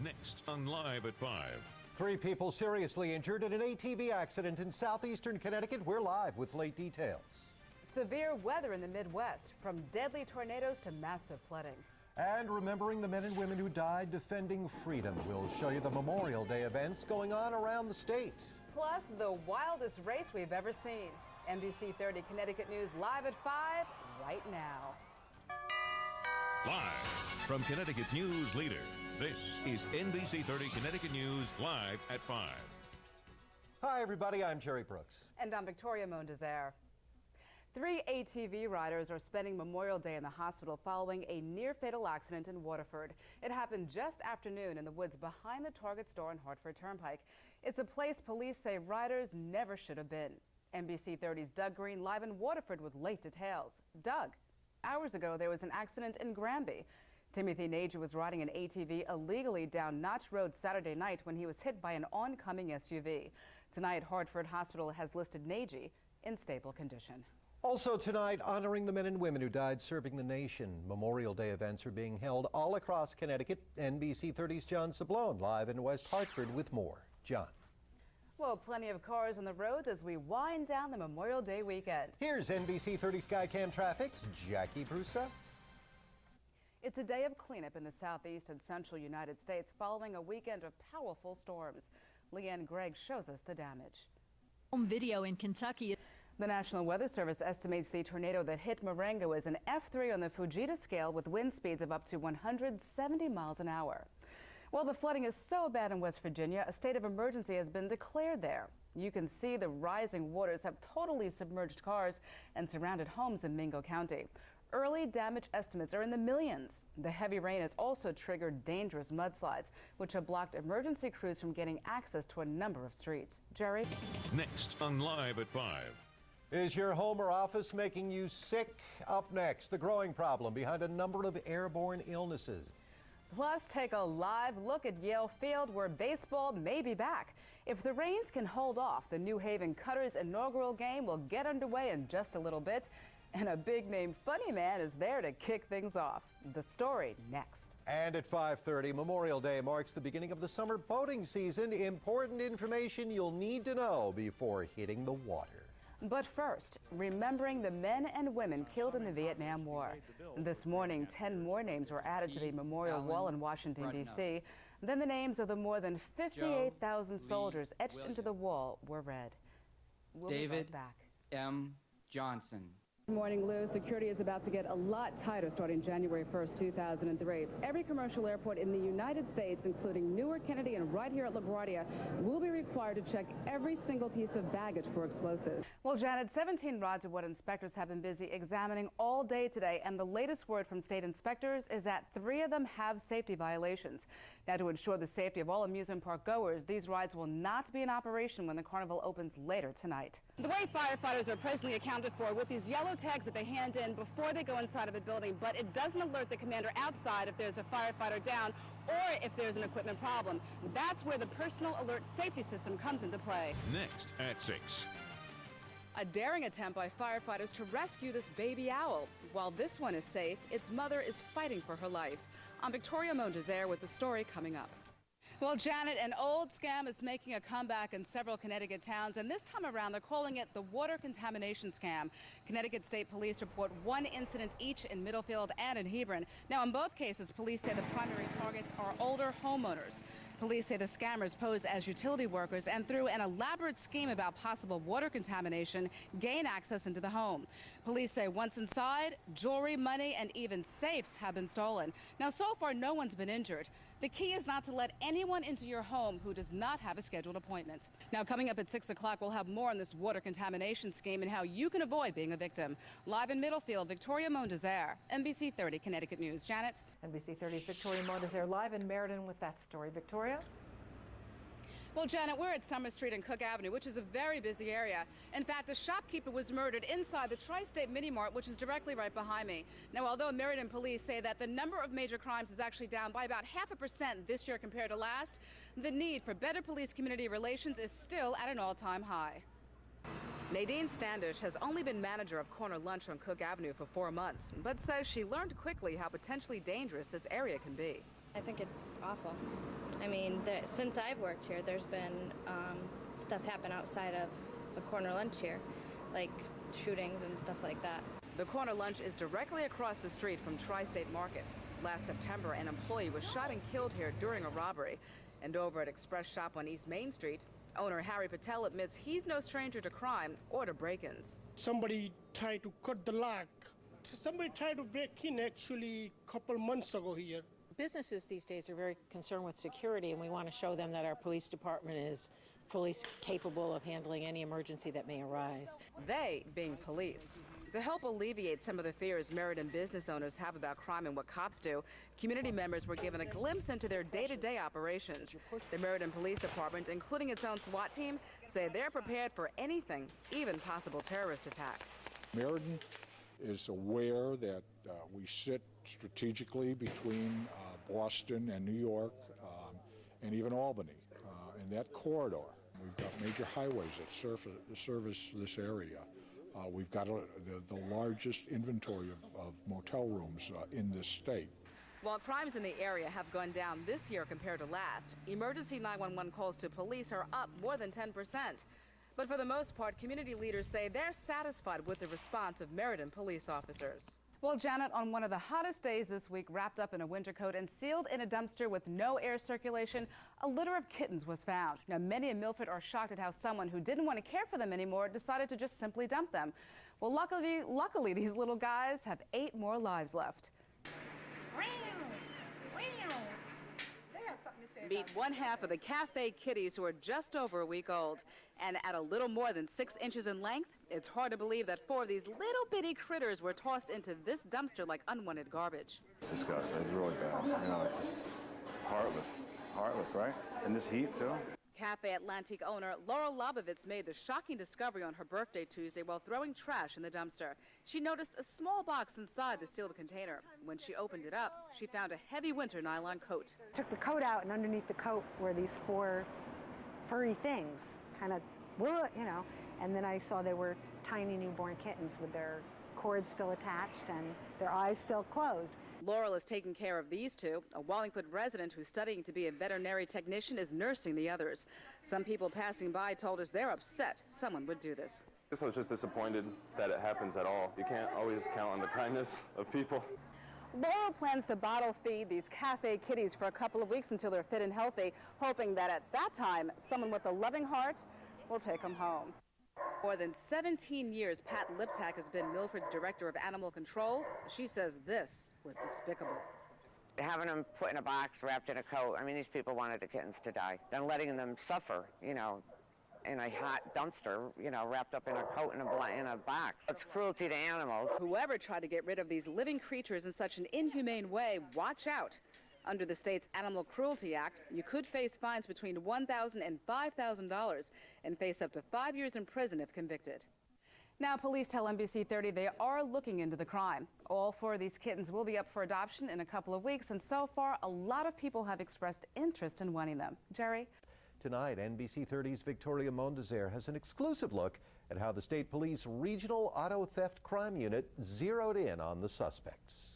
Next on Live at 5. 3 people seriously injured in an ATV accident in southeastern Connecticut. We're live with late details. Severe weather in the Midwest, from deadly tornadoes to massive flooding. And remembering the men and women who died defending freedom. We'll show you the Memorial Day events going on around the state. Plus, the wildest race we've ever seen. NBC 30 Connecticut News live at 5 right now. Live from Connecticut News Leader, this is NBC 30 Connecticut News live at 5. Hi, everybody. I'm Jerry Brooks. And I'm Victoria Mondeser. 3 ATV riders are spending Memorial Day in the hospital following a near-fatal accident in Waterford. It happened just after noon in the woods behind the Target store on Hartford Turnpike. It's a place police say riders never should have been. NBC 30's Doug Green live in Waterford with late details. Doug, hours ago there was an accident in Granby. Timothy Nagy was riding an ATV illegally down Notch Road Saturday night when he was hit by an oncoming SUV. Tonight, Hartford Hospital has listed Nagy in stable condition. Also tonight, honoring the men and women who died serving the nation. Memorial Day events are being held all across Connecticut. NBC 30's John Sablone live in West Hartford with more. John. Well, plenty of cars on the roads as we wind down the Memorial Day weekend. Here's NBC 30 Skycam Traffic's Jackie Broussa. It's a day of cleanup in the southeast and central United States following a weekend of powerful storms. Leanne Gregg shows us the damage. Home video in Kentucky. The National Weather Service estimates the tornado that hit Marengo is an F3 on the Fujita scale with wind speeds of up to 170 miles an hour. Well, the flooding is so bad in West Virginia, a state of emergency has been declared there. You can see the rising waters have totally submerged cars and surrounded homes in Mingo County. Early damage estimates are in the millions. The heavy rain has also triggered dangerous mudslides, which have blocked emergency crews from getting access to a number of streets. Jerry? Next on Live at 5. Is your home or office making you sick? Up next, the growing problem behind a number of airborne illnesses. Plus, take a live look at Yale Field, where baseball may be back. If the rains can hold off, the New Haven Cutters' inaugural game will get underway in just a little bit. And a big-name funny man is there to kick things off. The story next. And at 5:30, Memorial Day marks the beginning of the summer boating season. Important information you'll need to know before hitting the water. But first, remembering the men and women killed in the Vietnam War. This morning, 10 more names were added to the memorial wall in Washington, D.C. Then the names of the more than 58,000 soldiers etched into the wall were read. We'll be right back. M. Johnson. Good morning, Lou. Security is about to get a lot tighter starting January 1st, 2003. Every commercial airport in the United States, including Newark, Kennedy, and right here at LaGuardia, will be required to check every single piece of baggage for explosives. Well, Janet, 17 rods of what inspectors have been busy examining all day today, and the latest word from state inspectors is that 3 of them have safety violations. Now, to ensure the safety of all amusement park goers, these rides will not be in operation when the carnival opens later tonight. The way firefighters are presently accounted for with these yellow tags that they hand in before they go inside of the building, but it doesn't alert the commander outside if there's a firefighter down or if there's an equipment problem. That's where the personal alert safety system comes into play. Next at 6. A daring attempt by firefighters to rescue this baby owl. While this one is safe, its mother is fighting for her life. I'm Victoria Mondeser with the story coming up. Well, Janet, an old scam is making a comeback in several Connecticut towns, and this time around they're calling it the water contamination scam. Connecticut State Police report 1 incident each in Middlefield and in Hebron. Now, in both cases, police say the primary targets are older homeowners. Police say the scammers pose as utility workers and through an elaborate scheme about possible water contamination, gain access into the home. Police say once inside, jewelry, money, and even safes have been stolen. Now, so far, no one's been injured. The key is not to let anyone into your home who does not have a scheduled appointment. Now, coming up at 6 o'clock, we'll have more on this water contamination scheme and how you can avoid being a victim. Live in Middlefield, Victoria Mondeser, NBC 30 Connecticut News. Janet? NBC 30's Victoria Mondeser live in Meriden with that story. Victoria? Well, Janet, we're at Summer Street and Cook Avenue, which is a very busy area. In fact, a shopkeeper was murdered inside the Tri-State Mini Mart, which is directly right behind me. Now, although Meriden police say that the number of major crimes is actually down by about 0.5% this year compared to last, the need for better police community relations is still at an all-time high. Nadine Standish has only been manager of Corner Lunch on Cook Avenue for 4 months, but says she learned quickly how potentially dangerous this area can be. I think it's awful. I mean, since I've worked here, there's been stuff happen outside of the corner lunch here, like shootings and stuff like that. The corner lunch is directly across the street from Tri-State Market. Last September, an employee was shot and killed here during a robbery. And over at Express Shop on East Main Street, owner Harry Patel admits he's no stranger to crime or to break-ins. Somebody tried to cut the lock. Somebody tried to break in actually a couple months ago here. Businesses these days are very concerned with security, and we want to show them that our police department is fully capable of handling any emergency that may arise. They being police. To help alleviate some of the fears Meriden business owners have about crime and what cops do, community members were given a glimpse into their day-to-day operations. The Meriden Police Department, including its own SWAT team, say they're prepared for anything, even possible terrorist attacks. Meriden is aware that we sit strategically between Boston and New York and even Albany. In that corridor, we've got major highways that service this area. We've got the largest inventory of motel rooms in this state. While crimes in the area have gone down this year compared to last, emergency 911 calls to police are up more than 10%. But for the most part, community leaders say they're satisfied with the response of Meriden police officers. Well, Janet, on one of the hottest days this week, wrapped up in a winter coat and sealed in a dumpster with no air circulation, a litter of kittens was found. Now, many in Milford are shocked at how someone who didn't want to care for them anymore decided to just simply dump them. Well, luckily, these little guys have 8 more lives left. Meet one half of the cafe kitties who are just over a week old. And at a little more than 6 inches in length, it's hard to believe that 4 of these little bitty critters were tossed into this dumpster like unwanted garbage. It's disgusting. It's really bad. You know, it's just heartless, right? In this heat, too. Cafe Atlantique owner Laurel Lobovitz made the shocking discovery on her birthday Tuesday while throwing trash in the dumpster. She noticed a small box inside the sealed container. When she opened it up, she found a heavy winter nylon coat. Took the coat out, and underneath the coat were these 4 furry things, kind of, you know, and then I saw they were tiny newborn kittens with their cords still attached and their eyes still closed. Laurel is taking care of these 2. A Wallingford resident who's studying to be a veterinary technician is nursing the others. Some people passing by told us they're upset someone would do this. I was just disappointed that it happens at all. You can't always count on the kindness of people. Laurel plans to bottle feed these cafe kitties for a couple of weeks until they're fit and healthy, hoping that at that time, someone with a loving heart will take them home. More than 17 years, Pat Liptak has been Milford's director of animal control. She says this was despicable. Having them put in a box, wrapped in a coat, I mean, these people wanted the kittens to die. Then letting them suffer, you know, in a hot dumpster, you know, wrapped up in a coat in a box. It's cruelty to animals. Whoever tried to get rid of these living creatures in such an inhumane way, watch out. Under the state's Animal Cruelty Act, you could face fines between $1,000 and $5,000 and face up to 5 years in prison if convicted. Now, police tell NBC 30 they are looking into the crime. All 4 of these kittens will be up for adoption in a couple of weeks, and so far, a lot of people have expressed interest in wanting them. Jerry? Tonight, NBC 30's Victoria Mondeser has an exclusive look at how the State Police Regional Auto Theft Crime Unit zeroed in on the suspects.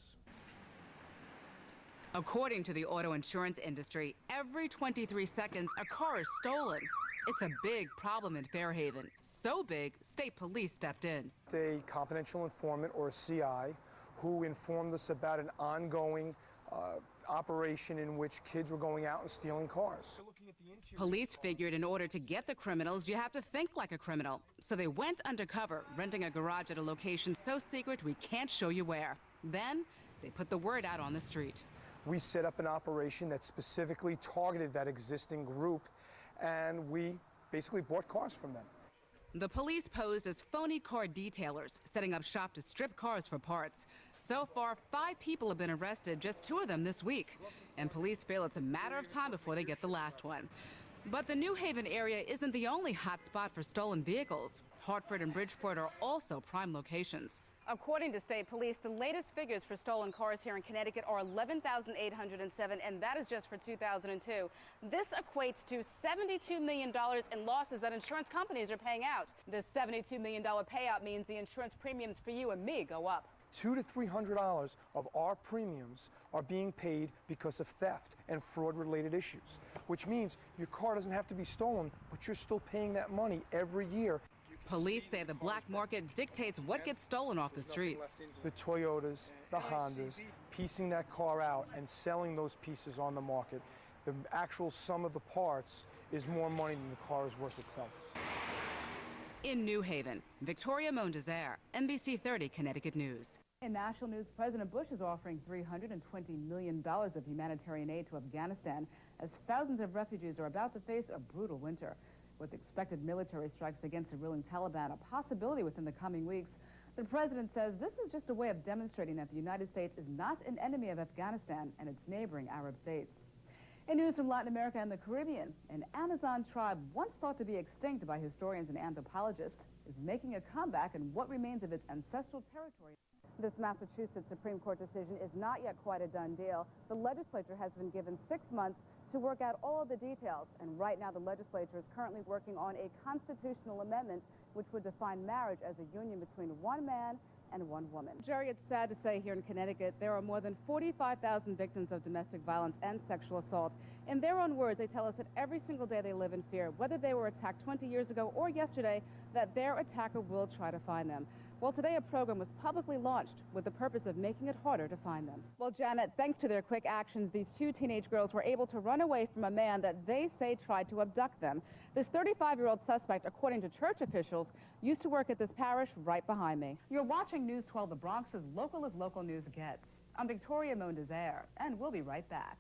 According to the auto insurance industry, every 23 seconds a car is stolen. It's a big problem in Fairhaven. So big, state police stepped in. A confidential informant, or a CI, who informed us about an ongoing operation in which kids were going out and stealing cars. Police figured in order to get the criminals, you have to think like a criminal. So they went undercover, renting a garage at a location so secret we can't show you where. Then they put the word out on the street. We set up an operation that specifically targeted that existing group, and we basically bought cars from them. The police posed as phony car detailers, setting up shop to strip cars for parts. So far, 5 people have been arrested, just 2 of them this week. And police feel it's a matter of time before they get the last one. But the New Haven area isn't the only hot spot for stolen vehicles. Hartford and Bridgeport are also prime locations. According to state police, the latest figures for stolen cars here in Connecticut are 11,807, and that is just for 2002. This equates to $72 million in losses that insurance companies are paying out. This $72 million payout means the insurance premiums for you and me go up. $200 to $300 of our premiums are being paid because of theft and fraud-related issues, which means your car doesn't have to be stolen, but you're still paying that money every year. Police say the black market dictates what gets stolen off the streets. The Toyotas, the Hondas, piecing that car out and selling those pieces on the market. The actual sum of the parts is more money than the car is worth itself. In New Haven, Victoria Mondeser, NBC 30 Connecticut News. In national news, President Bush is offering $320 million of humanitarian aid to Afghanistan as thousands of refugees are about to face a brutal winter. With expected military strikes against the ruling Taliban a possibility within the coming weeks, the president says this is just a way of demonstrating that the United States is not an enemy of Afghanistan and its neighboring Arab states. In news from Latin America and the Caribbean, an Amazon tribe once thought to be extinct by historians and anthropologists is making a comeback in what remains of its ancestral territory. This Massachusetts Supreme Court decision is not yet quite a done deal. The legislature has been given 6 months to work out all of the details, and right now the legislature is currently working on a constitutional amendment which would define marriage as a union between one man and one woman. Jerry, it's sad to say here in Connecticut, there are more than 45,000 victims of domestic violence and sexual assault. In their own words, they tell us that every single day they live in fear, whether they were attacked 20 years ago or yesterday, that their attacker will try to find them. Well, today a program was publicly launched with the purpose of making it harder to find them. Well, Janet, thanks to their quick actions, these two teenage girls were able to run away from a man that they say tried to abduct them. This 35-year-old suspect, according to church officials, used to work at this parish right behind me. You're watching News 12, the Bronx's local as local news gets. I'm Victoria Mondeser, and we'll be right back.